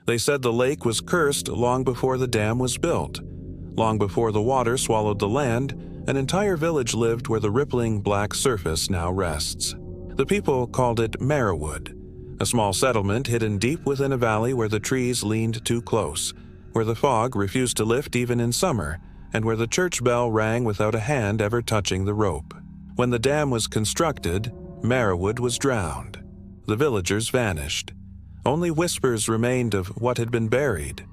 They said the lake was cursed long before the dam was built. Long before the water swallowed the land, an entire village lived where the rippling black surface now rests. The people called it Merriwood, a small settlement hidden deep within a valley where the trees leaned too close, where the fog refused to lift even in summer, and where the church bell rang without a hand ever touching the rope. When the dam was constructed, Merriwood was drowned. The villagers vanished. Only whispers remained of what had been buried.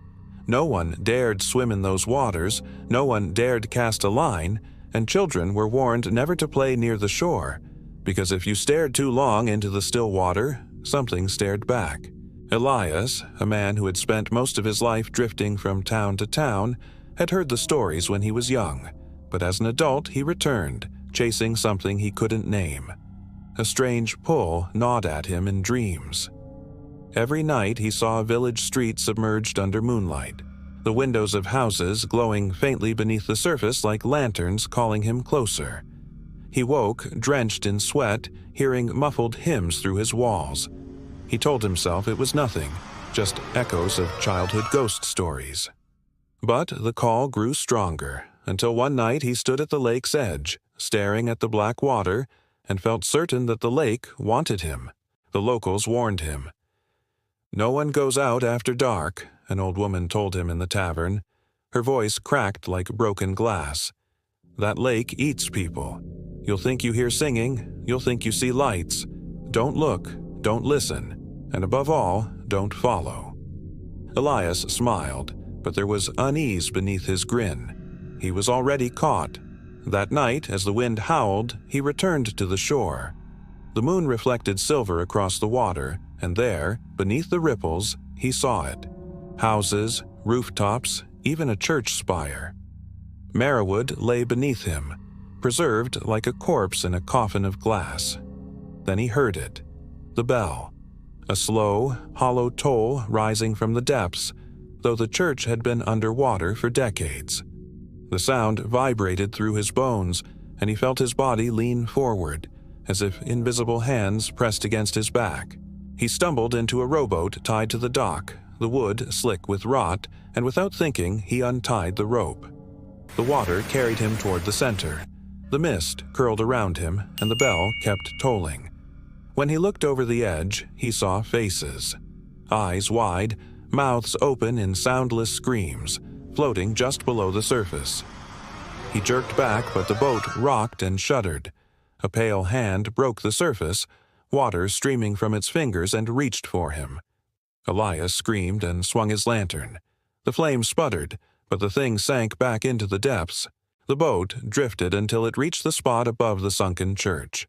No one dared swim in those waters, no one dared cast a line, and children were warned never to play near the shore, because if you stared too long into the still water, something stared back. Elias, a man who had spent most of his life drifting from town to town, had heard the stories when he was young, but as an adult he returned, chasing something he couldn't name. A strange pull gnawed at him in dreams. Every night he saw a village street submerged under moonlight, the windows of houses glowing faintly beneath the surface like lanterns calling him closer. He woke, drenched in sweat, hearing muffled hymns through his walls. He told himself it was nothing, just echoes of childhood ghost stories. But the call grew stronger, until one night he stood at the lake's edge, staring at the black water, and felt certain that the lake wanted him. The locals warned him. "No one goes out after dark," an old woman told him in the tavern. Her voice cracked like broken glass. "That lake eats people. You'll think you hear singing, you'll think you see lights. Don't look, don't listen, and above all, don't follow." Elias smiled, but there was unease beneath his grin. He was already caught. That night, as the wind howled, he returned to the shore. The moon reflected silver across the water, and there, beneath the ripples, he saw it. Houses, rooftops, even a church spire. Merriwood lay beneath him, preserved like a corpse in a coffin of glass. Then he heard it. The bell. A slow, hollow toll rising from the depths, though the church had been underwater for decades. The sound vibrated through his bones, and he felt his body lean forward, as if invisible hands pressed against his back. He stumbled into a rowboat tied to the dock, the wood slick with rot, and without thinking, he untied the rope. The water carried him toward the center. The mist curled around him, and the bell kept tolling. When he looked over the edge, he saw faces. Eyes wide, mouths open in soundless screams, floating just below the surface. He jerked back, but the boat rocked and shuddered. A pale hand broke the surface, water streaming from its fingers, and reached for him. Elias screamed and swung his lantern. The flame sputtered, but the thing sank back into the depths. The boat drifted until it reached the spot above the sunken church.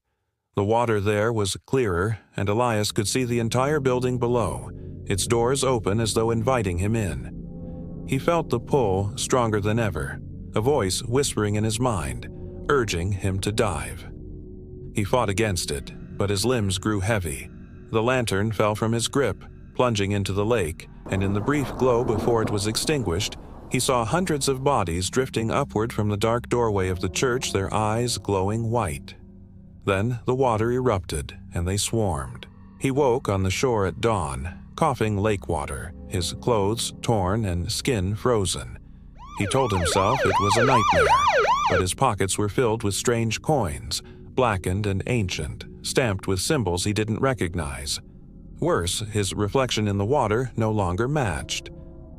The water there was clearer, and Elias could see the entire building below, its doors open as though inviting him in. He felt the pull stronger than ever, a voice whispering in his mind, urging him to dive. He fought against it, but his limbs grew heavy. The lantern fell from his grip, plunging into the lake, and in the brief glow before it was extinguished, he saw hundreds of bodies drifting upward from the dark doorway of the church, their eyes glowing white. Then the water erupted, and they swarmed. He woke on the shore at dawn, coughing lake water, his clothes torn and skin frozen. He told himself it was a nightmare, but his pockets were filled with strange coins, blackened and ancient, stamped with symbols he didn't recognize. Worse, his reflection in the water no longer matched.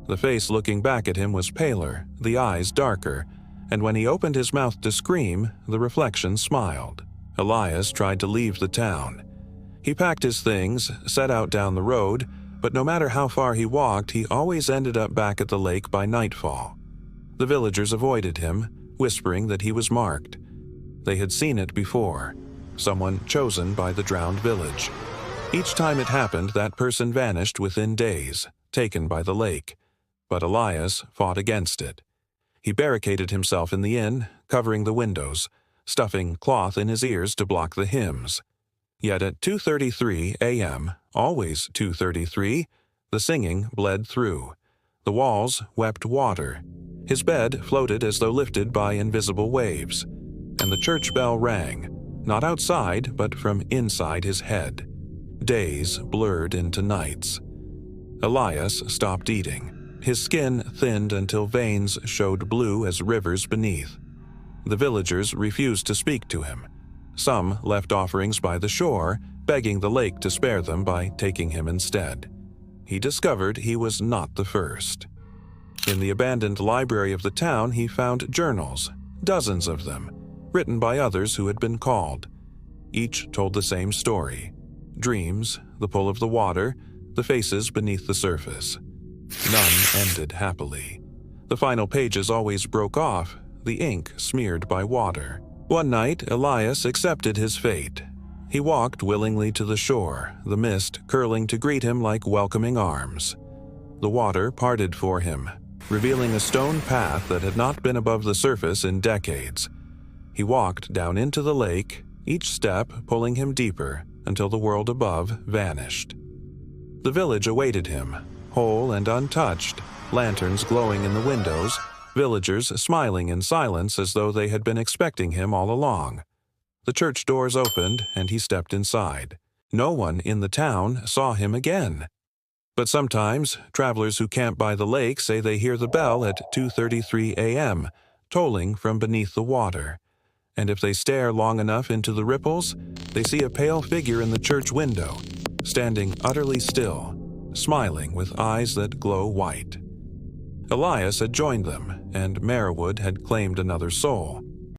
The face looking back at him was paler, the eyes darker, and when he opened his mouth to scream, the reflection smiled. Elias tried to leave the town. He packed his things, set out down the road, but no matter how far he walked, he always ended up back at the lake by nightfall. The villagers avoided him, whispering that he was marked. They had seen it before, someone chosen by the drowned village. Each time it happened, that person vanished within days, taken by the lake. But Elias fought against it. He barricaded himself in the inn, covering the windows, stuffing cloth in his ears to block the hymns. Yet at 2:33 a.m., always 2:33, the singing bled through. The walls wept water. His bed floated as though lifted by invisible waves. And the church bell rang, not outside, but from inside his head. Days blurred into nights. Elias stopped eating. His skin thinned until veins showed blue as rivers beneath. The villagers refused to speak to him. Some left offerings by the shore, begging the lake to spare them by taking him instead. He discovered he was not the first. In the abandoned library of the town, he found journals, dozens of them, written by others who had been called. Each told the same story: dreams, the pull of the water, the faces beneath the surface. None ended happily. The final pages always broke off, the ink smeared by water. One night, Elias accepted his fate. He walked willingly to the shore, the mist curling to greet him like welcoming arms. The water parted for him, revealing a stone path that had not been above the surface in decades. He walked down into the lake, each step pulling him deeper until the world above vanished. The village awaited him, whole and untouched, lanterns glowing in the windows, villagers smiling in silence as though they had been expecting him all along. The church doors opened and he stepped inside. No one in the town saw him again. But sometimes, travelers who camp by the lake say they hear the bell at 2:33 a.m., tolling from beneath the water. And if they stare long enough into the ripples, they see a pale figure in the church window, standing utterly still, smiling with eyes that glow white. Elias had joined them, and Merriwood had claimed another soul.